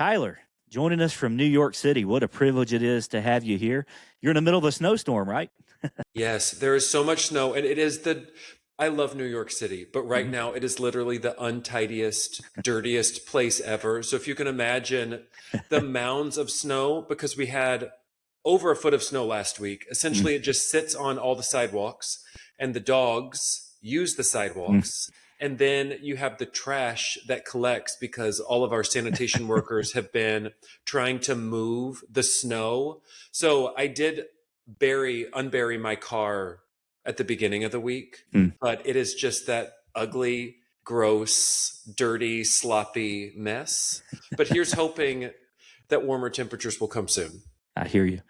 Tyler, joining us from New York City. What a privilege it is to have you here. You're in the middle of a snowstorm, right? Yes, there is so much snow, and I love New York City, but right Mhm. now it is literally the untidiest, dirtiest place ever. So if you can imagine the mounds of snow, because we had over a foot of snow last week, Mm, essentially it just sits on all the sidewalks, and the dogs use the mm. sidewalks. And then you have the trash that collects because all of our sanitation workers have been trying to move the snow. So I did unbury my car at the beginning of the week, Mm. but it is just that ugly, gross, dirty, sloppy mess. But here's hoping that warmer temperatures will come soon. I hear you.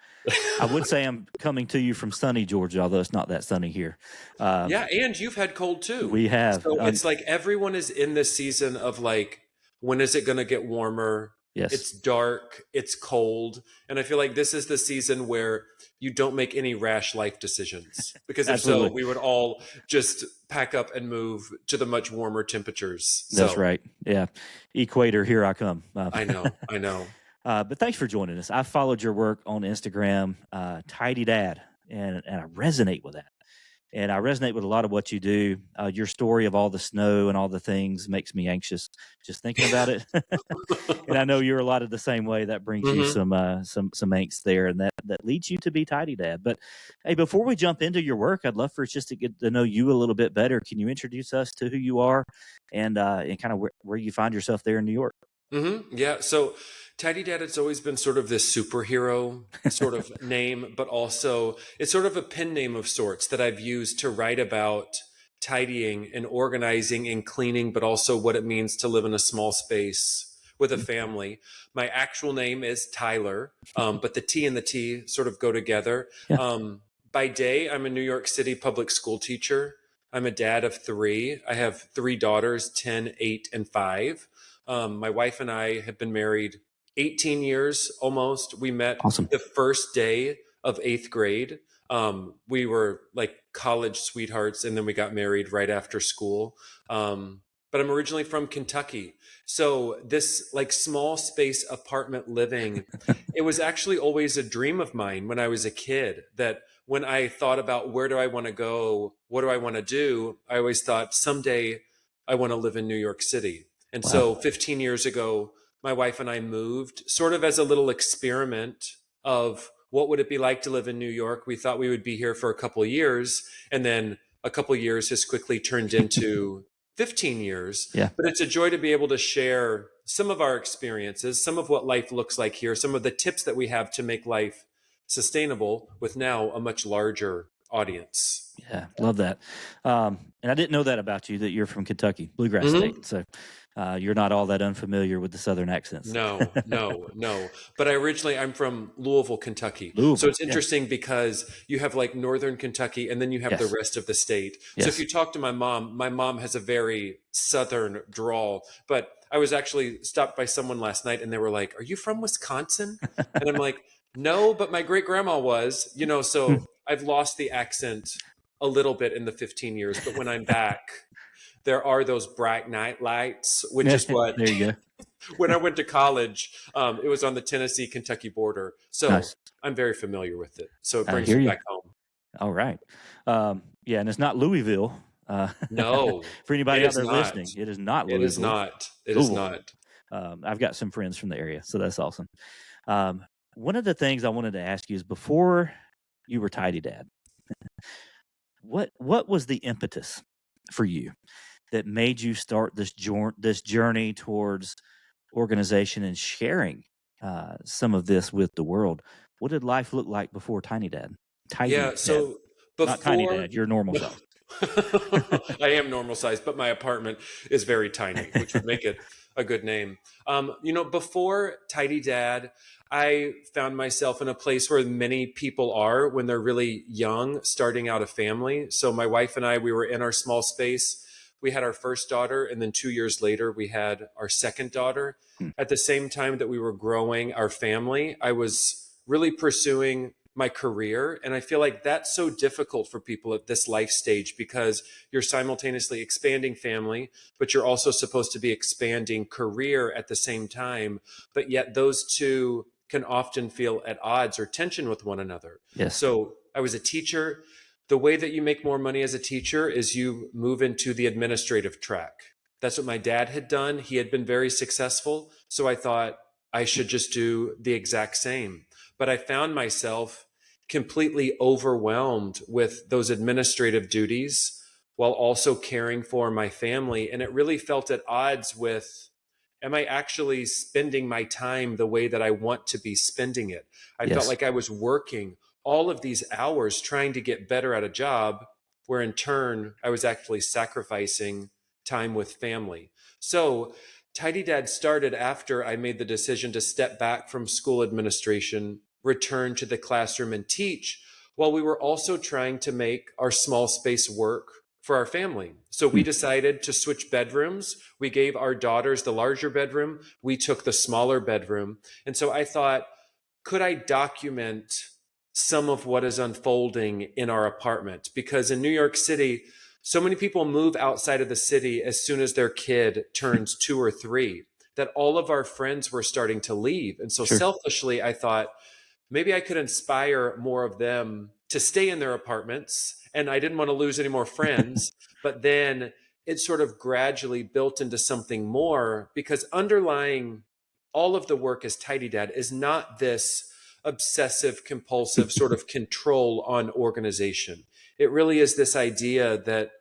I would say I'm coming to you from sunny Georgia, although it's not that sunny here. Um, Yeah, and you've had cold too. we have, So it's like everyone is in this season of like, when is it going to get warmer? yes, It's dark, it's cold. And I feel like this is the season where you don't make any rash life decisions. Because if so, absolutely. we would all just pack up and move to the much warmer temperatures. That's So right. Yeah. Equator, here I come. I know, I know. But thanks for joining us. I followed your work on Instagram, Tidy Dad, and I resonate with that. And I resonate with a lot of what you do. Your story of all the snow and all the things makes me anxious just thinking about it. And I know you're a lot of the same way. That brings you Hmm. some angst there, and that leads you to be Tidy Dad. But hey, before we jump into your work, I'd love for us just to get to know you a little bit better. Can you introduce us to who you are and kind of where you find yourself there in New York? Yeah. So Tidy Dad, it's always been sort of this superhero sort of name, but also it's sort of a pen name of sorts that I've used to write about tidying and organizing and cleaning, but also what it means to live in a small space with a family. My actual name is Tyler, but the T and the T sort of go together. Yeah, By day, I'm a New York City public school teacher. I'm a dad of three. I have three daughters, 10, 8, and 5. My wife and I have been married 18 years almost. We met awesome. the first day of eighth grade. We were like college sweethearts, and then we got married right after school. But I'm originally from Kentucky. So this like small space apartment living, it was actually always a dream of mine when I was a kid that when I thought about where do I want to go, what do I want to do, I always thought someday I want to live in New York City. And Wow. so 15 years ago, my wife and I moved sort of as a little experiment of what would it be like to live in New York. We thought we would be here for a couple of years, and then a couple of years has quickly turned into 15 years. Yeah. But it's a joy to be able to share some of our experiences, some of what life looks like here, some of the tips that we have to make life sustainable with now a much larger audience. Yeah, love that. And I didn't know that about you, that you're from Kentucky, Bluegrass Hmm. State. So you're not all that unfamiliar with the Southern accents. No, no, no. But I'm from Louisville, Kentucky. So Louisville. it's Yeah. interesting because you have like Northern Kentucky and then you have the Yes. rest of the state. So if Yes. you talk to my mom has a very Southern drawl. But I was actually stopped by someone last night and they were like, "Are you from Wisconsin?" And I'm like, "No, but my great grandma was, so I've lost the accent a little bit in the 15 years. But when I'm back, there are those bright night lights, which is what There you go. when I went to college, it was on the Tennessee Kentucky border. So Nice. I'm very familiar with it. So it I brings hear me you. back home. All right. Yeah, and it's not Louisville. Uh, No, for it anybody out is there not. listening, it is not It is Louisville. not. It is Louisville. not. I've got some friends from the area, so that's awesome. Um, one of the things I wanted to ask you is before you were Tidy Dad, what was the impetus for you that made you start this journey towards organization and sharing some of this with the world? What did life look like before Tiny Dad? Yeah. Tidy Dad, So not Tiny before, Dad. You're normal size. I am normal size, but my apartment is very tiny, which would make it a good name. Before Tidy Dad, I found myself in a place where many people are when they're really young, starting out a family. So my wife and I, we were in our small space. We had our first daughter, and then 2 years later, we had our second daughter. Hmm. At the same time that we were growing our family, I was really pursuing my career. And I feel like that's so difficult for people at this life stage because you're simultaneously expanding family, but you're also supposed to be expanding career at the same time. But yet those two can often feel at odds or tension with one another. Yes. So I was a teacher. The way that you make more money as a teacher is you move into the administrative track. That's what my dad had done. He had been very successful. So I thought I should just do the exact same. But I found myself completely overwhelmed with those administrative duties while also caring for my family. And it really felt at odds with, am I actually spending my time the way that I want to be spending it? I felt Yes. like I was working all of these hours trying to get better at a job, where in turn I was actually sacrificing time with family. So Tidy Dad started after I made the decision to step back from school administration, return to the classroom and teach, while we were also trying to make our small space work for our family. So we Hmm. decided to switch bedrooms. We gave our daughters the larger bedroom. We took the smaller bedroom. And so I thought, could I document some of what is unfolding in our apartment? Because in New York City, so many people move outside of the city as soon as their kid turns 2 or 3, that all of our friends were starting to leave. And so Sure. selfishly, I thought maybe I could inspire more of them to stay in their apartments. And I didn't want to lose any more friends. But then it sort of gradually built into something more, because underlying all of the work as Tidy Dad is not this obsessive compulsive sort of control on organization. It really is this idea that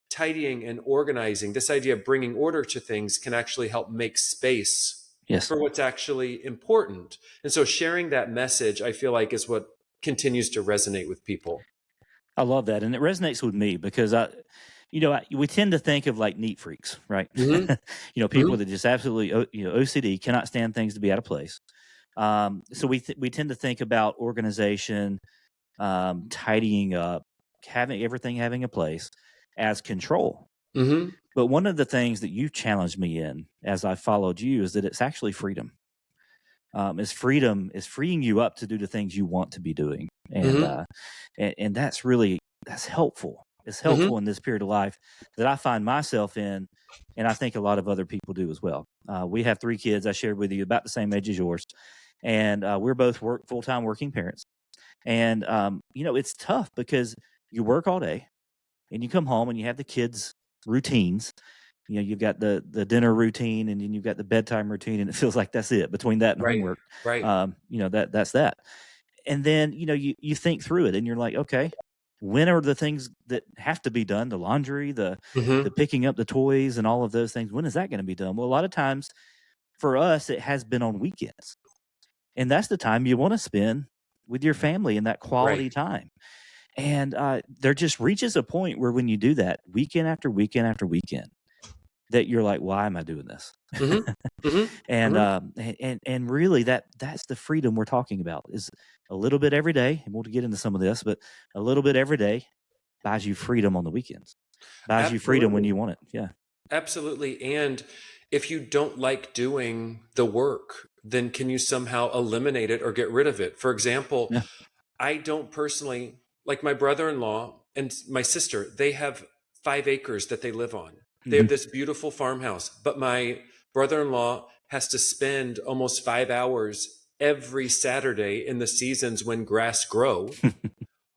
tidying and organizing, this idea of bringing order to things, can actually help make space Yes. for what's actually important. And so sharing that message, I feel like, is what continues to resonate with people. I love that, and it resonates with me because we tend to think of like neat freaks, right? Hmm. People that just absolutely, OCD, cannot stand things to be out of place. So we tend to think about organization, tidying up, having a place as control. Hmm. But one of the things that you've challenged me in as I followed you is that it's actually freedom. Is freeing you up to do the things you want to be doing, and Hmm. uh, and that's helpful. It's Hmm. helpful in this period of life that I find myself in, and I think a lot of other people do as well. We have 3 kids. I shared with you about the same age as yours, and we're both full time working parents. And it's tough because you work all day, and you come home and you have the kids' routines. You've got the dinner routine, and then you've got the bedtime routine, and it feels like that's it between that and Right. homework. Right. That's that. And then you think through it, and you're like, okay, when are the things that have to be done? The laundry, the Hmm. picking up the toys, and all of those things. When is that going to be done? Well, a lot of times for us, it has been on weekends, and that's the time you want to spend with your family and that Right. quality time. And there just reaches a point where when you do that weekend after weekend after weekend, that you're like, why am I doing this? Hmm. Hmm. and Hmm. and really that's the freedom we're talking about, is a little bit every day, and we'll get into some of this, but a little bit every day buys you freedom on the weekends, buys you freedom when Absolutely. you want it. Yeah. Absolutely. And if you don't like doing the work, then can you somehow eliminate it or get rid of it? For example, Yeah. I don't personally, like my brother-in-law and my sister, they have 5 acres that they live on. They Hmm. have this beautiful farmhouse, but my brother-in-law has to spend almost 5 hours every Saturday in the seasons when grass grow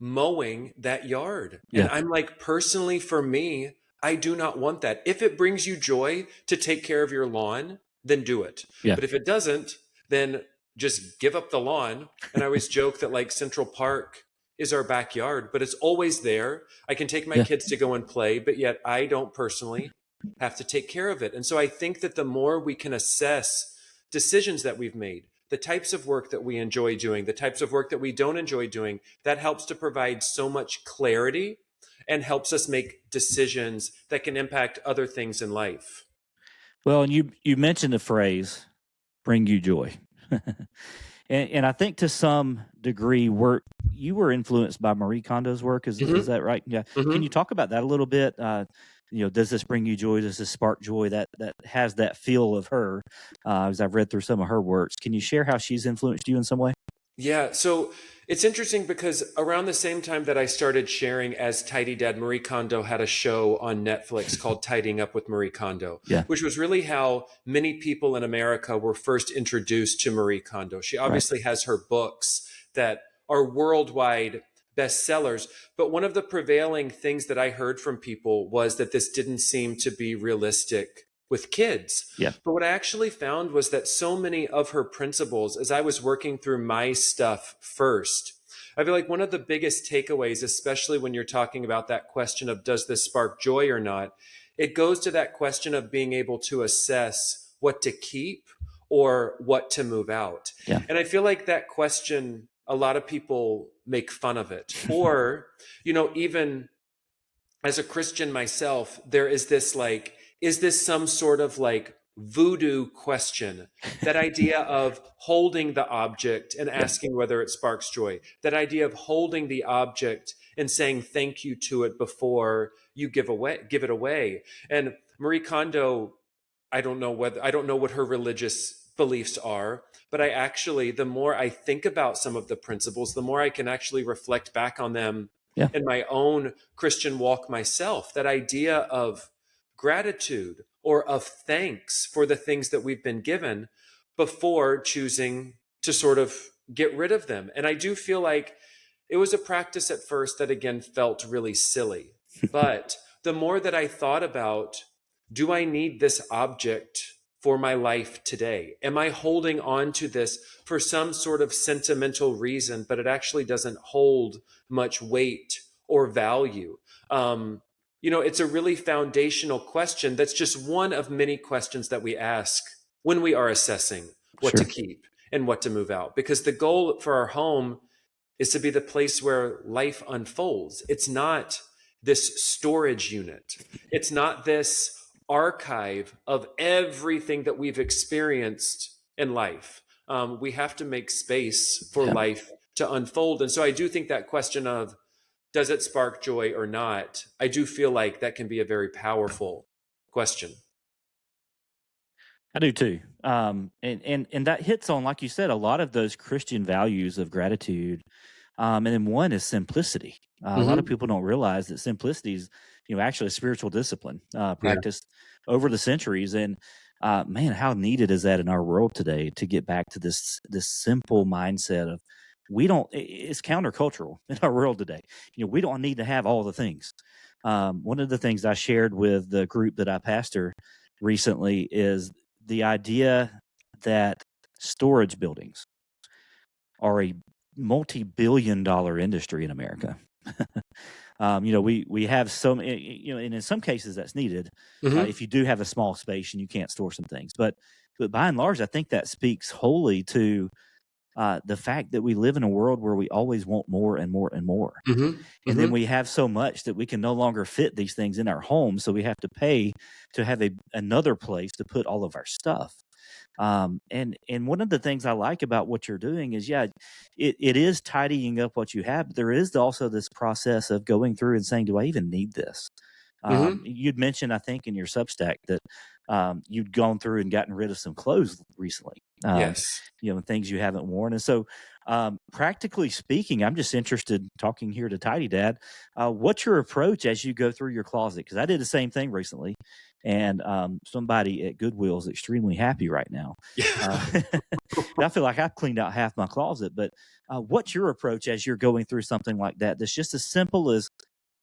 mowing that yard. And Yeah. I'm like, personally, for me, I do not want that. If it brings you joy to take care of your lawn, then do it. Yeah. But if it doesn't, then just give up the lawn. And I always joke that like Central Park is our backyard, but it's always there. I can take my Yeah. kids to go and play, but yet I don't personally have to take care of it. And so I think that the more we can assess decisions that we've made, the types of work that we enjoy doing, the types of work that we don't enjoy doing, that helps to provide so much clarity and helps us make decisions that can impact other things in life. Well, and you mentioned the phrase "bring you joy," and I think to some degree you were influenced by Marie Kondo's work. Is Hmm. that right? Yeah. Can Hmm. you talk about that a little bit? Does this bring you joy? Does this spark joy? That has that feel of her. As I've read through some of her works, can you share how she's influenced you in some way? Yeah. So It's interesting because around the same time that I started sharing as Tidy Dad, Marie Kondo had a show on Netflix called Tidying Up with Marie Kondo, Yeah. which was really how many people in America were first introduced to Marie Kondo. She Right. obviously has her books that are worldwide bestsellers, but one of the prevailing things that I heard from people was that this didn't seem to be realistic with kids. Yeah. But what I actually found was that so many of her principles, as I was working through my stuff first, I feel like one of the biggest takeaways, especially when you're talking about that question of does this spark joy or not, it goes to that question of being able to assess what to keep or what to move out. Yeah. And I feel like that question, a lot of people make fun of it. Or, even as a Christian myself, there is this like, is this some sort of like voodoo question? That idea of holding the object and Yeah. asking whether it sparks joy, that idea of holding the object and saying thank you to it before you give it away. And Marie Kondo, I don't know what her religious beliefs are, but I actually, the more I think about some of the principles, the more I can actually reflect back on them Yeah. in my own Christian walk myself. That idea of gratitude or of thanks for the things that we've been given before choosing to sort of get rid of them. And I do feel like it was a practice at first that again felt really silly. But the more that I thought about, do I need this object for my life today? Am I holding on to this for some sort of sentimental reason, but it actually doesn't hold much weight or value? It's a really foundational question that's just one of many questions that we ask when we are assessing what to Sure. keep and what to move out. Because the goal for our home is to be the place where life unfolds. It's not this storage unit. It's not this archive of everything that we've experienced in life. We have to make space for Yeah. life to unfold. And so I do think that question of does it spark joy or not? I do feel like that can be a very powerful question. I do too. And that hits on, like you said, a lot of those Christian values of gratitude. And then one is simplicity. A lot of Hmm. people don't realize that simplicity is, actually a spiritual discipline Yeah. practiced over the centuries. And man, how needed is that in our world today to get back to this simple mindset of we don't. It's countercultural in our world today. We don't need to have all the things. One of the things I shared with the group that I pastor recently is the idea that storage buildings are a multi-billion-dollar industry in America. We have some, and in some cases that's needed Hmm. if you do have a small space and you can't store some things. But by and large, I think that speaks wholly to the fact that we live in a world where we always want more and more and more. Hmm. And then Hmm. we have so much that we can no longer fit these things in our home, so we have to pay to have another place to put all of our stuff. And one of the things I like about what you're doing is, yeah, it is tidying up what you have, but there is also this process of going through and saying, do I even need this? Hmm. You'd mentioned, I think, in your Substack that you'd gone through and gotten rid of some clothes recently, Yes. things you haven't worn. And so, practically speaking, I'm just interested talking here to Tidy Dad. What's your approach as you go through your closet? Because I did the same thing recently, and somebody at Goodwill is extremely happy right now. Yeah. Uh, I feel like I've cleaned out half my closet. But what's your approach as you're going through something like that? That's just as simple as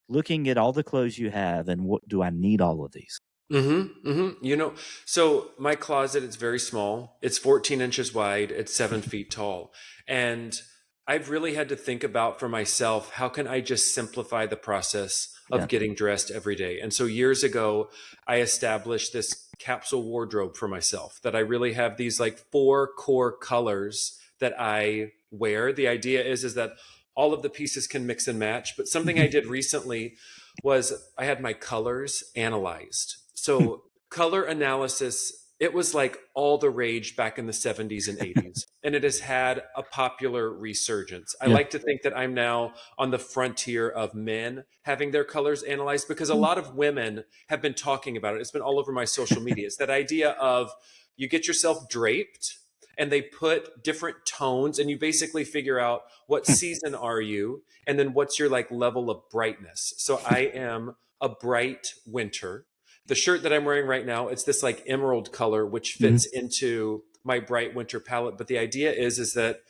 looking at all the clothes you have and what do I need all of these? Mm-hmm, mm-hmm. So my closet is very small. It's 14 inches wide. It's 7 feet tall. And I've really had to think about for myself, how can I just simplify the process Yeah. of getting dressed every day? And so years ago, I established this capsule wardrobe for myself that I really have these like four core colors that I wear. The idea is that all of the pieces can mix and match. But something I did recently was I had my colors analyzed. So color analysis, it was like all the rage back in the 70s and 80s, and it has had a popular resurgence. I Yeah. like to think that I'm now on the frontier of men having their colors analyzed because a lot of women have been talking about it. It's been all over my social media. It's that idea of you get yourself draped and they put different tones, and you basically figure out what season are you, and then what's your like level of brightness. So I am a bright winter. The shirt that I'm wearing right now, it's this like emerald color, which Mhm. fits into my bright winter palette. But the idea is that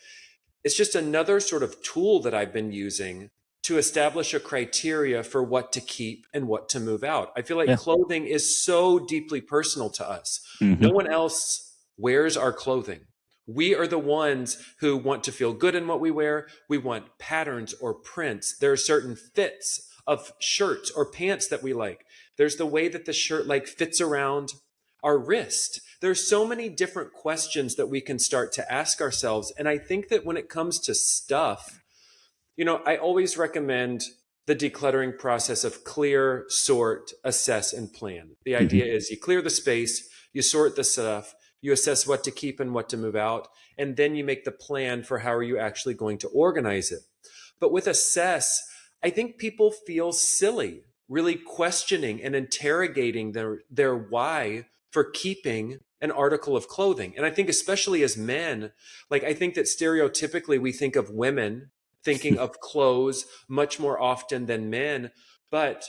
it's just another sort of tool that I've been using to establish a criteria for what to keep and what to move out. I feel like Yeah. clothing is so deeply personal to us. No Hmm. one else wears our clothing. We are the ones who want to feel good in what we wear. We want patterns or prints. There are certain fits of shirts or pants that we like. There's the way that the shirt like fits around our wrist. There's so many different questions that we can start to ask ourselves. And I think that when it comes to stuff, I always recommend the decluttering process of clear, sort, assess, and plan. The Hmm. idea is you clear the space, you sort the stuff, you assess what to keep and what to move out, and then you make the plan for how are you actually going to organize it. But with assess, I think people feel silly, really questioning and interrogating their why for keeping an article of clothing. And I think especially as men, like I think that stereotypically we think of women thinking of clothes much more often than men, but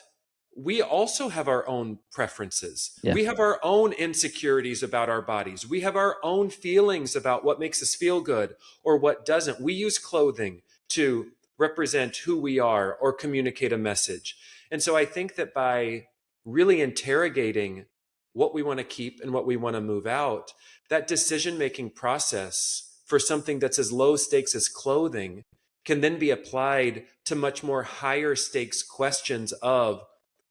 we also have our own preferences. Yeah. We have our own insecurities about our bodies. We have our own feelings about what makes us feel good or what doesn't. We use clothing to represent who we are or communicate a message. And so I think that by really interrogating what we want to keep and what we want to move out, that decision making process for something that's as low stakes as clothing can then be applied to much more higher stakes questions of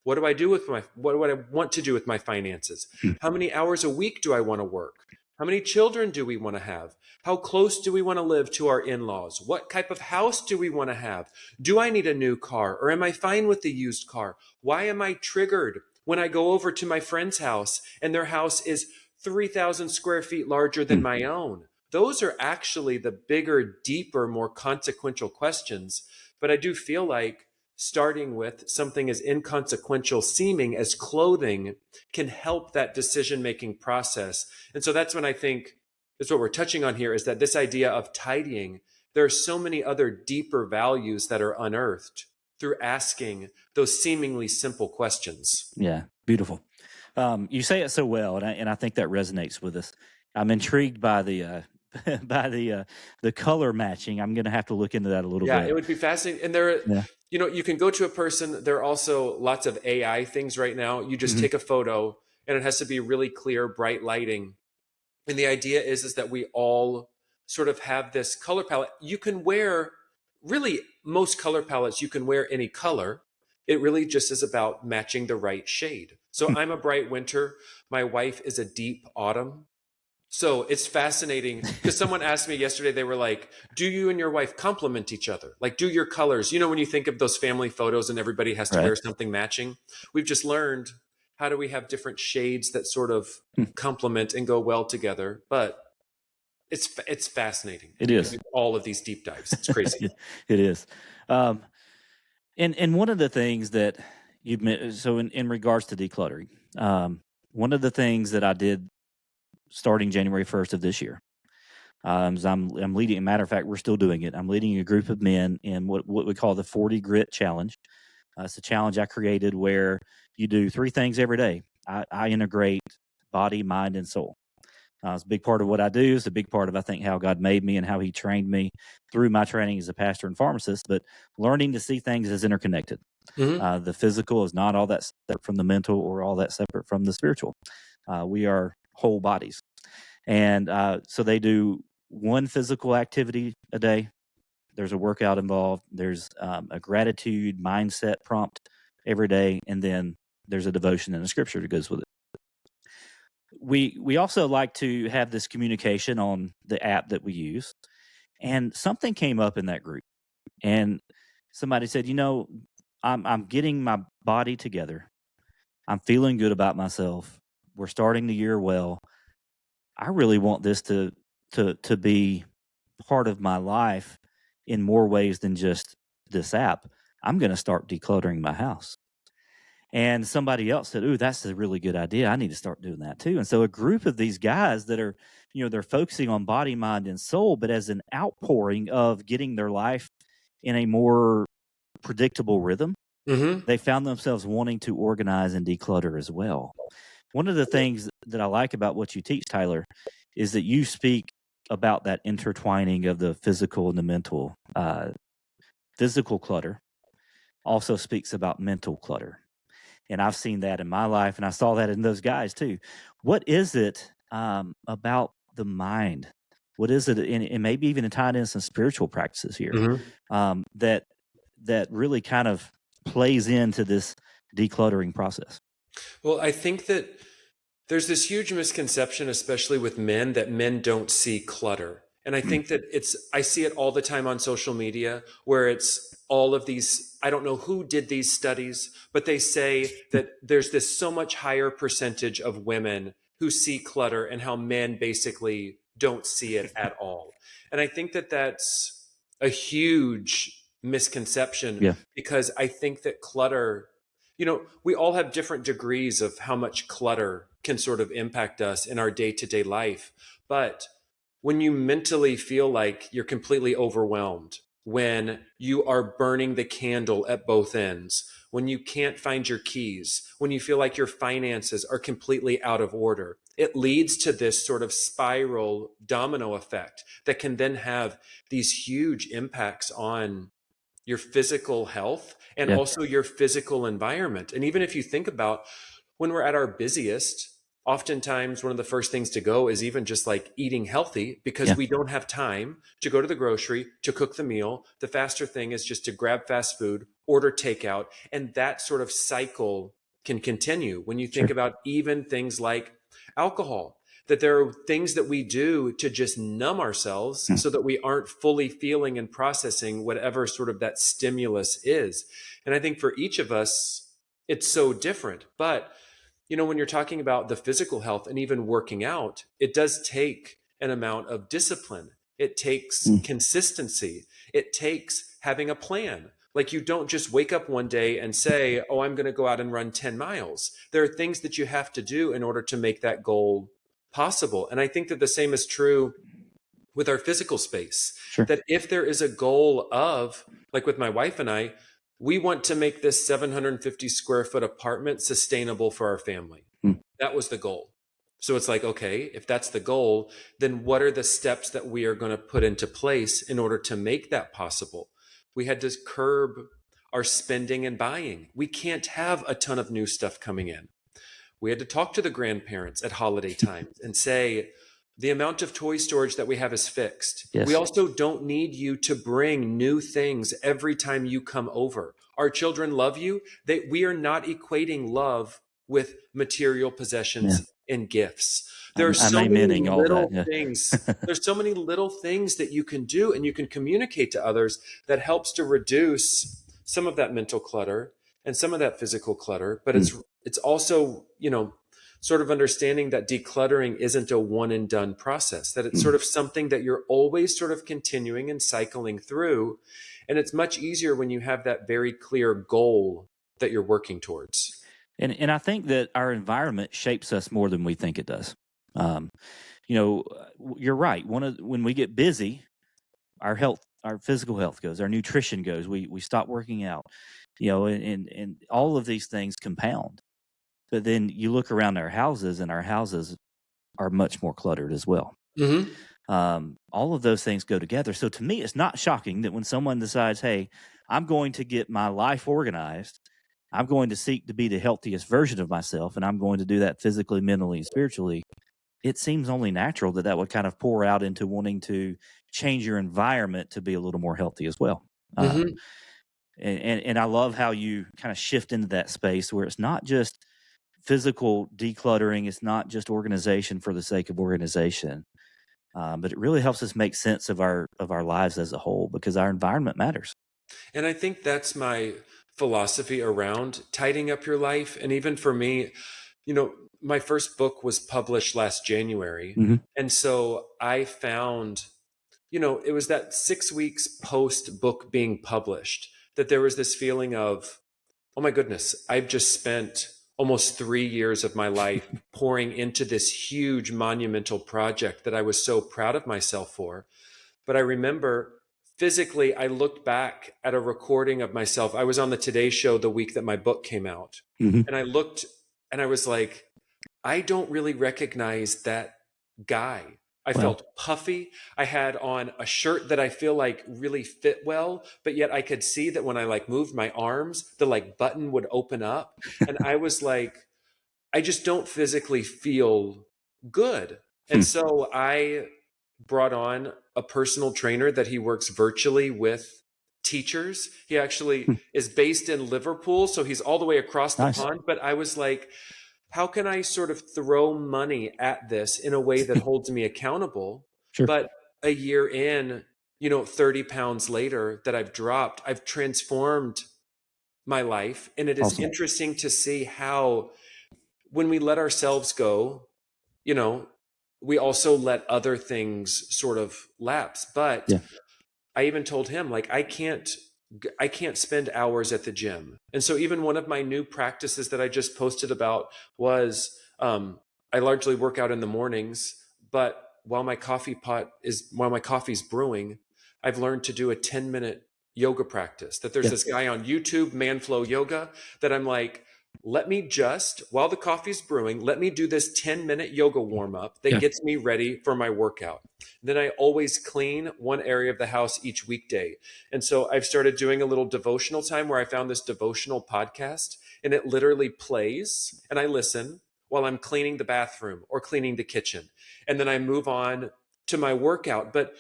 what do I do with what do I want to do with my finances? How many hours a week do I want to work? How many children do we want to have? How close do we want to live to our in-laws? What type of house do we want to have? Do I need a new car or am I fine with the used car? Why am I triggered when I go over to my friend's house and their house is 3,000 square feet larger than my own? Those are actually the bigger, deeper, more consequential questions. But I do feel like starting with something as inconsequential seeming as clothing can help that decision making process. And so that's when I think is what we're touching on here is that this idea of tidying, there are so many other deeper values that are unearthed through asking those seemingly simple questions. Yeah. Beautiful. You say it so well, and I think that resonates with us. I'm intrigued by the by the color matching. I'm going to have to look into that a little Yeah, bit. it would be fascinating. And Yeah. you can go to a person. There are also lots of AI things right now. You just Hmm. take a photo and it has to be really clear, bright lighting. And the idea is that we all sort of have this color palette. You can wear really most color palettes, you can wear any color. It really just is about matching the right shade. So I'm a bright winter. My wife is a deep autumn. So it's fascinating because someone asked me yesterday, they were like, do you and your wife complement each other? Like, do your colors, when you think of those family photos and everybody has to Right. wear something matching, we've just learned how do we have different shades that sort of complement and go well together. But it's fascinating It is. all of these deep dives. It's crazy. It is. Um, and one of the things that so in regards to decluttering, one of the things that I did starting January 1st of this year, is I'm leading. Matter of fact, we're still doing it. I'm leading a group of men in what we call the 40 Grit Challenge. It's a challenge I created where you do three things every day. I integrate body, mind, and soul. It's a big part of what I do. It's a big part of, I think, how God made me and how He trained me through my training as a pastor and pharmacist. But learning to see things as interconnected. Hmm. The physical is not all that separate from the mental or all that separate from the spiritual. We are whole bodies. And so they do one physical activity a day. There's a workout involved. There's a gratitude mindset prompt every day. And then there's a devotion and a scripture that goes with it. We also like to have this communication on the app that we use. And something came up in that group. And somebody said, I'm getting my body together. I'm feeling good about myself. We're starting the year well. I really want this to be part of my life in more ways than just this app. I'm going to start decluttering my house. And somebody else said, "Ooh, that's a really good idea. I need to start doing that too." And so a group of these guys that are, they're focusing on body, mind, and soul, but as an outpouring of getting their life in a more predictable rhythm, Hmm. they found themselves wanting to organize and declutter as well. One of the things that I like about what you teach, Tyler, is that you speak about that intertwining of the physical and the mental. Physical clutter also speaks about mental clutter. And I've seen that in my life, and I saw that in those guys too. What is it about the mind? What is it, and maybe even tied in some spiritual practices here, Hmm. that really kind of plays into this decluttering process? Well, I think that there's this huge misconception, especially with men, that men don't see clutter. And I Mm, think that I see it all the time on social media where it's all of these, I don't know who did these studies, but they say that there's this so much higher percentage of women who see clutter and how men basically don't see it at all. And I think that that's a huge misconception yeah, because I think that clutter, we all have different degrees of how much clutter can sort of impact us in our day to day life. But when you mentally feel like you're completely overwhelmed, when you are burning the candle at both ends, when you can't find your keys, when you feel like your finances are completely out of order, it leads to this sort of spiral domino effect that can then have these huge impacts on your physical health and yeah, also your physical environment. And even if you think about when we're at our busiest, oftentimes one of the first things to go is even just like eating healthy because yeah, we don't have time to go to the grocery to cook the meal. The faster thing is just to grab fast food, order takeout, and that sort of cycle can continue when you think sure, about even things like alcohol, that there are things that we do to just numb ourselves mm, so that we aren't fully feeling and processing whatever sort of that stimulus is. And I think for each of us, it's so different. But, when you're talking about the physical health and even working out, it does take an amount of discipline. It takes mm, consistency. It takes having a plan. Like you don't just wake up one day and say, oh, I'm going to go out and run 10 miles. There are things that you have to do in order to make that goal possible. And I think that the same is true with our physical space. sure, That if there is a goal of, like with my wife and I, we want to make this 750 square foot apartment sustainable for our family. mm, That was the goal. So it's like, okay, if that's the goal, then what are the steps that we are going to put into place in order to make that possible? We had to curb our spending and buying. We can't have a ton of new stuff coming in. We had to talk to the grandparents at holiday times and say, the amount of toy storage that we have is fixed. We yes, also don't need you to bring new things every time you come over. Our children love you. We are not equating love with material yeah. possessions and gifts. There are I'm so many amening all that. little Yeah, things. There's so many little things that you can do and you can communicate to others that helps to reduce some of that mental clutter and some of that physical clutter. But mm, it's also, sort of understanding that decluttering isn't a one and done process, that it's sort mm. of something that you're always sort of continuing and cycling through. And it's much easier when you have that very clear goal that you're working towards. And I think that our environment shapes us more than we think it does. Um, you're right. When we get busy, our health, our physical health goes, our nutrition goes. We stop working out, and all of these things compound. But then you look around our houses, and our houses are much more cluttered as well. Hmm. All of those things go together. So to me, it's not shocking that when someone decides, "Hey, I'm going to get my life organized. I'm going to seek to be the healthiest version of myself, and I'm going to do that physically, mentally, and spiritually." It seems only natural that that would kind of pour out into wanting to change your environment to be a little more healthy as well. Um, Hmm. and I love how you kind of shift into that space where it's not just physical decluttering, it's not just organization for the sake of organization, but it really helps us make sense of our lives as a whole because our environment matters. And I think that's my philosophy around tidying up your life. And even for me, my first book was published last January. Hmm. And so I found, it was that 6 weeks post book being published that there was this feeling of Oh my goodness. I've just spent almost 3 years of my life pouring into this huge monumental project that I was so proud of myself for. But I remember physically, I looked back at a recording of myself. I was on the Today Show the week that my book came out. Hmm. And I looked and I was like, I don't really recognize that guy. I Well, felt puffy. I had on a shirt that I feel like really fit well, but yet I could see that when I like moved my arms, the like button would open up. And I was like, I just don't physically feel good. And hmm, so I brought on a personal trainer that he works virtually with teachers. He actually hmm, is based in Liverpool, so he's all the way across the nice. pond. But I was like, how can I sort of throw money at this in a way that holds me accountable? Sure. But a year in, 30 pounds later that I've dropped, I've transformed my life. And it is Awesome. interesting to see how when we let ourselves go, you know, we also let other things sort of lapse. But Yeah. I even told him like I can't spend hours at the gym. And so even one of my new practices that I just posted about was I largely work out in the mornings, but while my coffee's brewing, I've learned to do a 10-minute yoga practice. That there's Yeah. this guy on YouTube, Manflow Yoga, that I'm like, let me just, while the coffee's brewing, let me do this 10-minute yoga warm up that Yeah. gets me ready for my workout. Then I always clean one area of the house each weekday. And so I've started doing a little devotional time where I found this devotional podcast and it literally plays and I listen while I'm cleaning the bathroom or cleaning the kitchen. And then I move on to my workout. But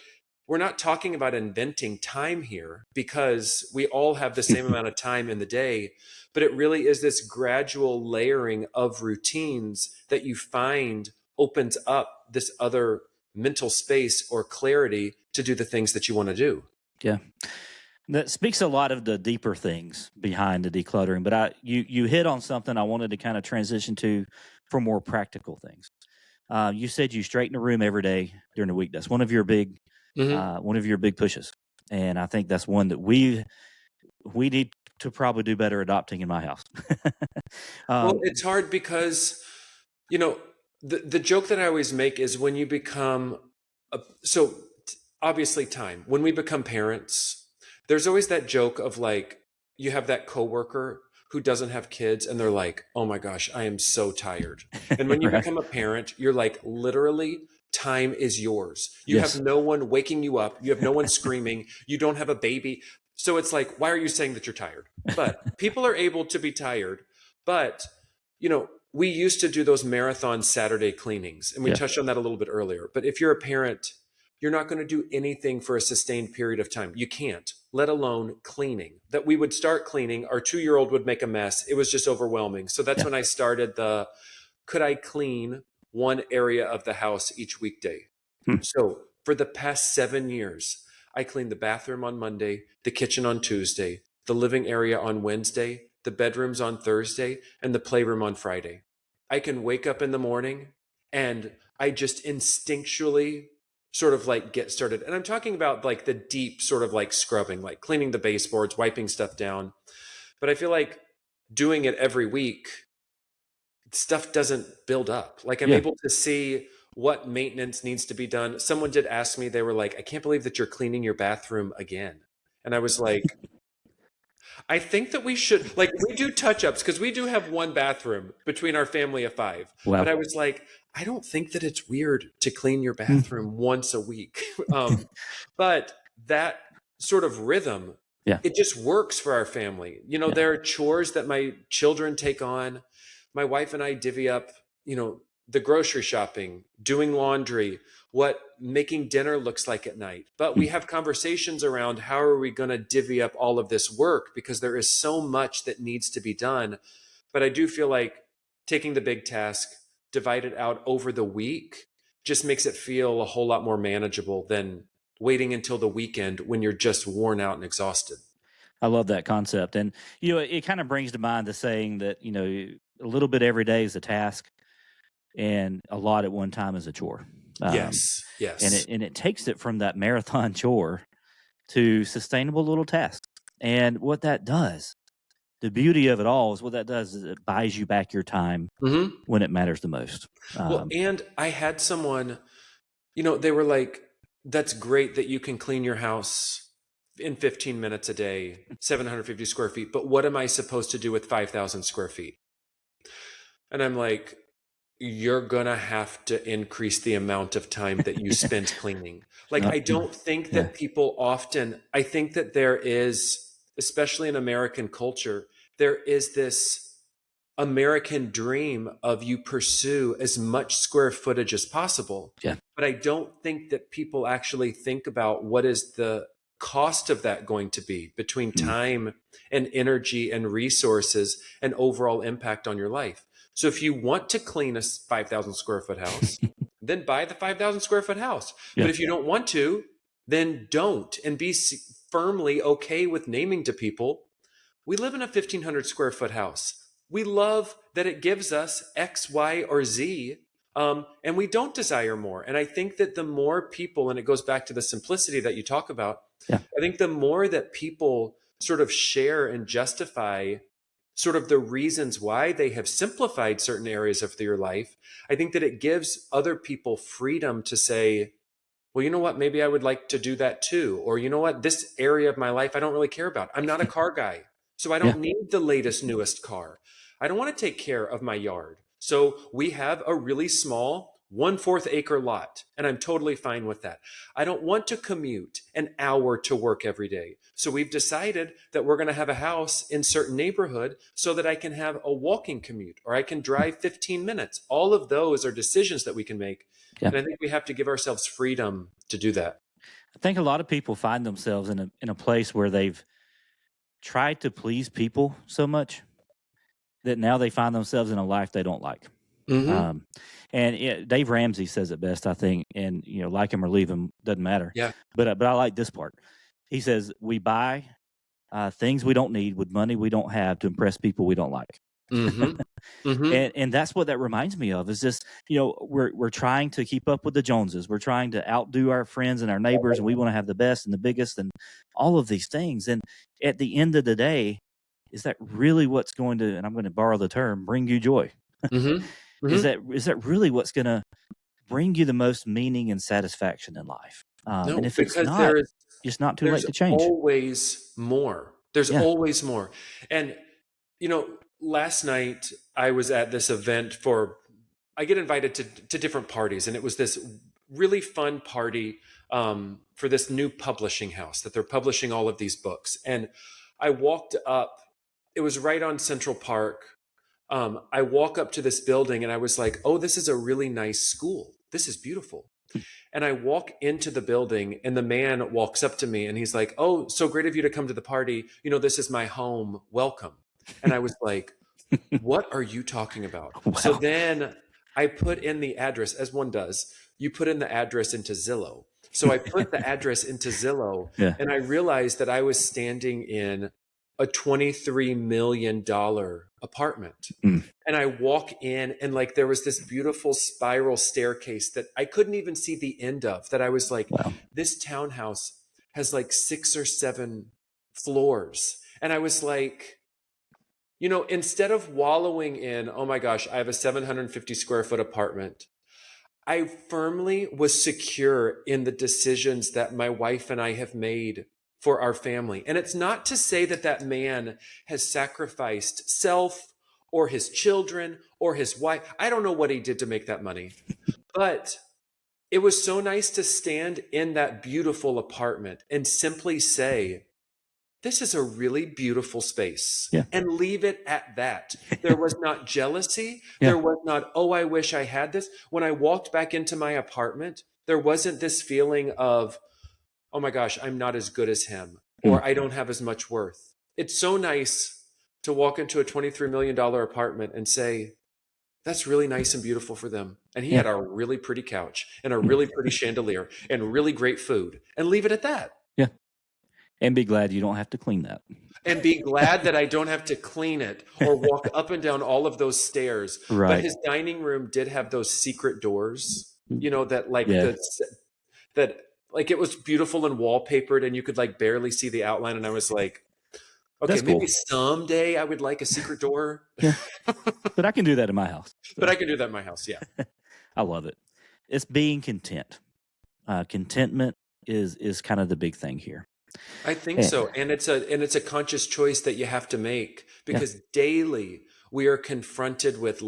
we're not talking about inventing time here because we all have the same amount of time in the day, but it really is this gradual layering of routines that you find opens up this other mental space or clarity to do the things that you want to do. Yeah. That speaks a lot of the deeper things behind the decluttering, but you hit on something I wanted to kind of transition to for more practical things. You said you straighten a room every day during the week. That's Mhm. one of your big pushes, and I think that's one that we need to probably do better adopting in my house. Well, um, it's hard because, you know, the joke that I always make is when you become, obviously time, when we become parents, there's always that joke of like, you have that coworker who doesn't have kids and they're like, oh my gosh, I am so tired. And when you right? become a parent, you're like, literally, time is yours. You have Yes. no one waking you up. You have no one screaming. You don't have a baby. So it's like, why are you saying that you're tired? But people are able to be tired. But, we used to do those marathon Saturday cleanings, and we Yeah. touched on that a little bit earlier. But if you're a parent, you're not going to do anything for a sustained period of time. You can't, let alone cleaning. That we would start cleaning, our 2-year-old would make a mess. It was just overwhelming. So that's Yeah. when I started could I clean one area of the house each weekday? Hmm. So for the past 7 years, I cleaned the bathroom on Monday, the kitchen on Tuesday, the living area on Wednesday, the bedrooms on Thursday, and the playroom on Friday. I can wake up in the morning and I just instinctually sort of like get started. And I'm talking about like the deep sort of like scrubbing, like cleaning the baseboards, wiping stuff down. But I feel like doing it every week, stuff doesn't build up. Like I'm Yeah. able to see what maintenance needs to be done. Someone did ask me, they were like, I can't believe that you're cleaning your bathroom again. And I was like, I think that we should, like, we do touch ups because we do have one bathroom between our family of five. But Wow. I was like, I don't think that it's weird to clean your Hmm. bathroom once a week. But that sort of rhythm, Yeah. it just works for our family. Yeah. There are chores that my children take on. My wife and I divvy up, the grocery shopping, doing laundry, what making dinner looks like at night. But Hmm. we have conversations around how are we going to divvy up all of this work because there is so much that needs to be done. But I do feel like taking the big task, divide it out over the week, just makes it feel a whole lot more manageable than waiting until the weekend when you're just worn out and exhausted. I love that concept, and it kind of brings to mind the saying that a little bit every day is a task, and a lot at one time is a chore. Yes, And yes. it takes it from that marathon chore to sustainable little tasks. And what that does the beauty of it all is what that does is it buys you back your time Hmm. when it matters the most. Well, and I had someone, they were like, that's great that you can clean your house in 15 minutes a day, 750 square feet, but what am I supposed to do with 5,000 square feet? And I'm like, you're gonna have to increase the amount of time that you spend cleaning. Like, Not, I don't think yeah, that people often, I think that there is, especially in American culture, there is this American dream of you pursue as much square footage as possible. yeah, But I don't think that people actually think about what is the cost of that going to be between mm, time and energy and resources and overall impact on your life. So if you want to clean a 5,000 square foot house, then buy the 5,000 square foot house. yeah, But if you don't want to, then don't, and be firmly okay with naming to people, we live in a 1,500 square foot house. We love that it gives us X, Y, or Z, and we don't desire more. And I think that the more people, and it goes back to the simplicity that you talk about, yeah, I think the more that people sort of share and justify sort of the reasons why they have simplified certain areas of their life, I think that it gives other people freedom to say, well, you know what? Maybe I would like to do that too. Or, you know what? This area of my life, I don't really care about. I'm not a car guy. So I yeah. don't need the latest, newest car. I don't want to take care of my yard. So we have a really small 1/4 acre lot, and I'm totally fine with that. I don't want to commute an hour to work every day. So we've decided that we're going to have a house in certain neighborhood so that I can have a walking commute or I can drive 15 minutes. All of those are decisions that we can make. Yeah. And I think we have to give ourselves freedom to do that. I think a lot of people find themselves in a place where they've tried to please people so much that now they find themselves in a life they don't like. Hmm. Um, and Dave Ramsey says it best, I think. And like him or leave him doesn't matter. Yeah. But I like this part. He says we buy things we don't need with money we don't have to impress people we don't like. Hmm. Hmm. And that's what that reminds me of is just, we're trying to keep up with the Joneses. We're trying to outdo our friends and our neighbors, and we want to have the best and the biggest and all of these things. And at the end of the day, is that really what's going to, and I'm going to borrow the term, bring you joy? Hmm. Is Hmm. that really what's going to bring you the most meaning and satisfaction in life? And No, if it's because not, it's not too there's late to change. always more. There's Yeah. always more. And, last night I was at this event I get invited to different parties, and it was this really fun party for this new publishing house that they're publishing all of these books. And I walked up, it was right on Central Park. I walk up to this building and I was like, oh, this is a really nice school. This is beautiful. And I walk into the building and the man walks up to me and he's like, oh, so great of you to come to the party. This is my home. Welcome. And I was like, what are you talking about? So Wow. then I put in the address, as one does. You put in the address into Zillow. So I put the address into Zillow Yeah. and I realized that I was standing in a $23 million apartment. Mm. And I walk in and like there was this beautiful spiral staircase that I couldn't even see the end of, that I was like, Wow. this townhouse has like 6 or 7 floors. And I was like, instead of wallowing in, oh my gosh, I have a 750 square foot apartment, I firmly was secure in the decisions that my wife and I have made for our family. And it's not to say that that man has sacrificed self or his children or his wife. I don't know what he did to make that money, but it was so nice to stand in that beautiful apartment and simply say, this is a really beautiful space, Yeah. and leave it at that. There was not jealousy. Yeah. There was not, oh, I wish I had this. When I walked back into my apartment, there wasn't this feeling of, oh my gosh, I'm not as good as him, Mm. or I don't have as much worth. It's so nice to walk into a $23 million apartment and say, that's really nice and beautiful for them. And he Yeah. had a really pretty couch and a Mm. really pretty chandelier and really great food, and leave it at that. Yeah. And be glad you don't have to clean that. And be glad that I don't have to clean it or walk up and down all of those stairs. But Right. his dining room did have those secret doors, that like Yeah. that like it was beautiful and wallpapered and you could like barely see the outline. And I was like, Okay, That's maybe cool. someday I would like a secret door. Yeah, but I can do that in my house. But So I can do that in my house. Yeah. I love it. It's being content. Contentment is kind of the big thing here. I think Yeah, so. And it's a conscious choice that you have to make yeah, because daily we are confronted with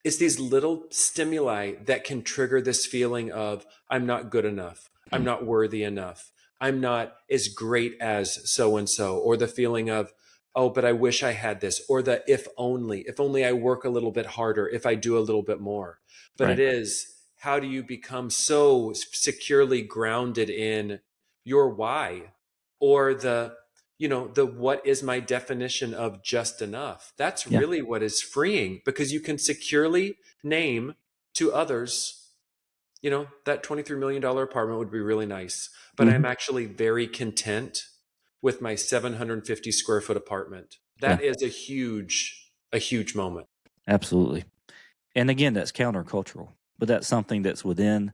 it's these little stimuli that can trigger this feeling of I'm not good enough. I'm mm, not worthy enough. I'm not as great as so and so, or the feeling of, oh, but I wish I had this, or the if only I work a little bit harder, if I do a little bit more. But it right. is, how do you become so securely grounded in your why, or the what is my definition of just enough? That's Yeah. really what is freeing, because you can securely name to others, that $23 million apartment would be really nice, but I'm Hmm. actually very content with my 750 square foot apartment. Yeah. That is a huge moment. Absolutely. And again, that's countercultural, but that's something that's within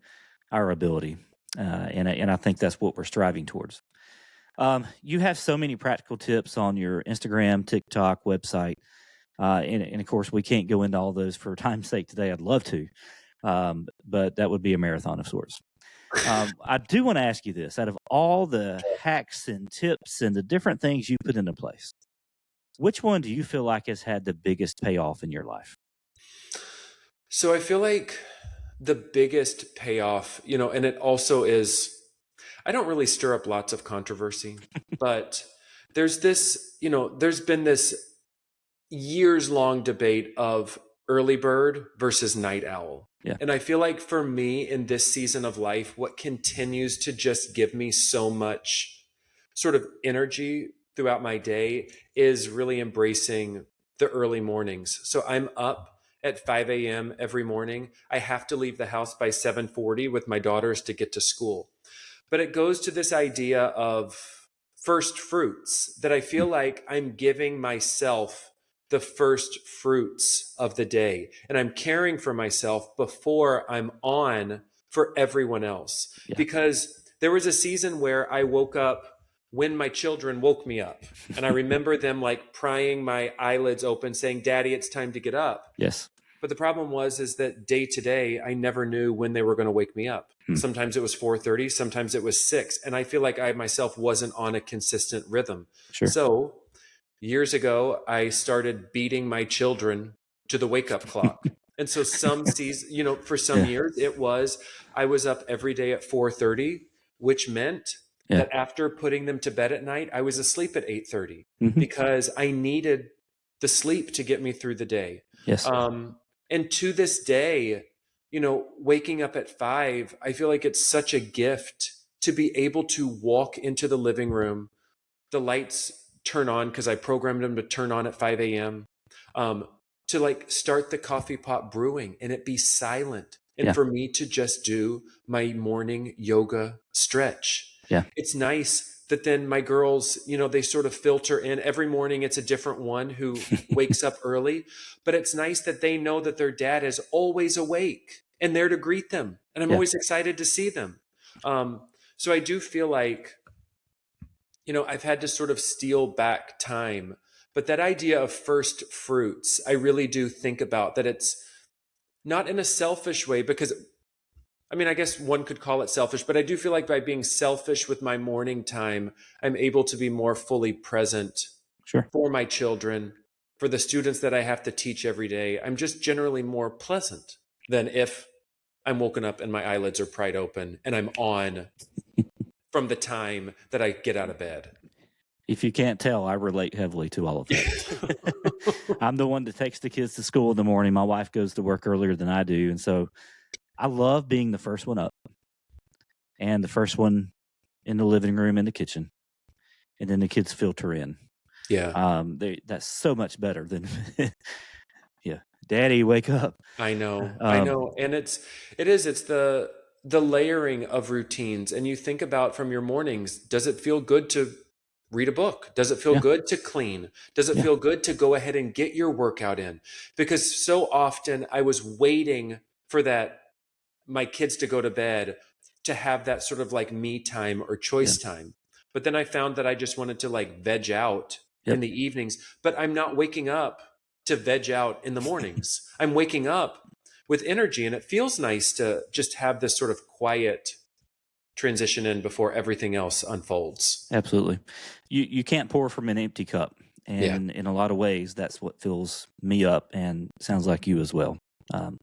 our ability, and I think that's what we're striving towards. You have so many practical tips on your Instagram, TikTok, website, and of course, we can't go into all those for time's sake today. I'd love to, but that would be a marathon of sorts. I do want to ask you this: out of all the hacks and tips and the different things you put into place, which one do you feel like has had the biggest payoff in your life? So I feel like the biggest payoff, and it also is, I don't really stir up lots of controversy, but there's been this years long debate of early bird versus night owl. Yeah. And I feel like for me in this season of life, what continues to just give me so much sort of energy throughout my day is really embracing the early mornings. So I'm up at 5 a.m. every morning. I have to leave the house by 7:40 with my daughters to get to school. But it goes to this idea of first fruits, that I feel Mm, like I'm giving myself the first fruits of the day, and I'm caring for myself before I'm on for everyone else. yeah. Because there was a season where I woke up when my children woke me up, and I remember them like prying my eyelids open saying, "Daddy, it's time to get up." Yes. But the problem is that day to day, I never knew when they were going to wake me up. Hmm. Sometimes it was 4:30, sometimes it was 6, and I feel like I myself wasn't on a consistent rhythm. Sure. So, years ago, I started beating my children to the wake up clock. And so some season, for some Yeah. years I was up every day at 4:30, which meant Yeah. that after putting them to bed at night, I was asleep at 8:30 Hmm. because I needed the sleep to get me through the day. Yes. Um, and to this day, waking up at 5, I feel like it's such a gift to be able to walk into the living room. The lights turn on because I programmed them to turn on at 5 a.m. Um, to like start the coffee pot brewing and it be silent. And Yeah. for me to just do my morning yoga stretch. Yeah. It's nice that then my girls, they sort of filter in. Every morning it's a different one who wakes up early. But it's nice that they know that their dad is always awake and there to greet them. And I'm Yeah. always excited to see them. Um, so I do feel like I've had to sort of steal back time. But that idea of first fruits, I really do think about that it's not in a selfish way, because I mean, I guess one could call it selfish, but I do feel like by being selfish with my morning time, I'm able to be more fully present Sure. for my children, for the students that I have to teach every day. I'm just generally more pleasant than if I'm woken up and my eyelids are pried open and I'm on from the time that I get out of bed. If you can't tell, I relate heavily to all of that. I'm the one that takes the kids to school in the morning. My wife goes to work earlier than I do. And so I love being the first one up and the first one in the living room and the kitchen. And then the kids filter in. Yeah. That's so much better than, yeah, Daddy, wake up. I know. I Um, know. And it's the layering of routines. And you think about from your mornings, does it feel good to read a book? Does it feel yeah, good to clean? Does it yeah, feel good to go ahead and get your workout in? Because so often I was waiting for that my kids to go to bed to have that sort of like me time or yeah, choice time. But then I found that I just wanted to like veg out in the evenings, but I'm not waking up to veg out in the mornings. I'm waking up with energy, and it feels nice to just have this sort of quiet transition in before everything else unfolds. Absolutely. You can't pour from an empty cup. Yeah. And in a lot of ways, that's what fills me up, and sounds like you as well. Um,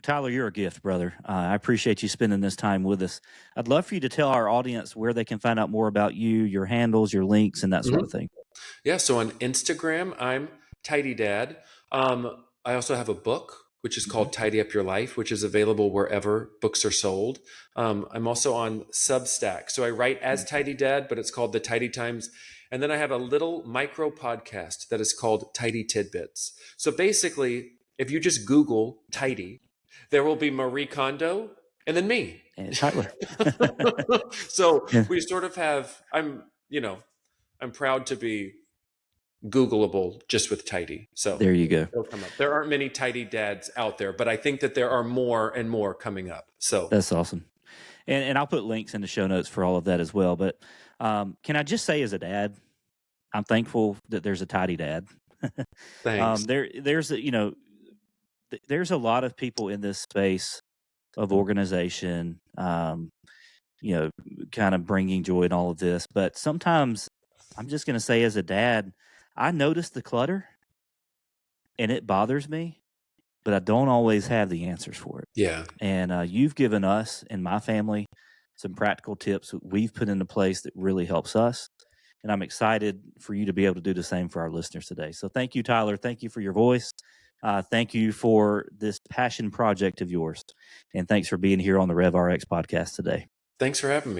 Tyler, you're a gift, brother. I appreciate you spending this time with us. I'd love for you to tell our audience where they can find out more about you, your handles, your links, and that sort of thing. Yeah. So on Instagram, I'm Tidy Dad. I also have a book, which is called Tidy Up Your Life, which is available wherever books are sold. I'm also on Substack. So I write as Tidy Dad, but it's called The Tidy Times. And then I have a little micro podcast that is called Tidy Tidbits. So basically, if you just Google Tidy, there will be Marie Kondo and then me. And Tyler. So we sort of have, I'm proud to be Googleable just with Tidy. So there you go. it'll come up. There aren't many Tidy Dads out there, but I think that there are more and more coming up. So that's awesome. And I'll put links in the show notes for all of that as well. But can I just say, as a dad, I'm thankful that there's a Tidy Dad. Thanks. There's a lot of people in this space of organization, kind of bringing joy in all of this. But sometimes, I'm just going to say, as a dad, I notice the clutter and it bothers me, but I don't always have the answers for it. Yeah. And you've given us and my family some practical tips that we've put into place that really helps us. And I'm excited for you to be able to do the same for our listeners today. So thank you, Tyler. Thank you for your voice. Thank you for this passion project of yours. And thanks for being here on the Rev Rx podcast today. Thanks for having me.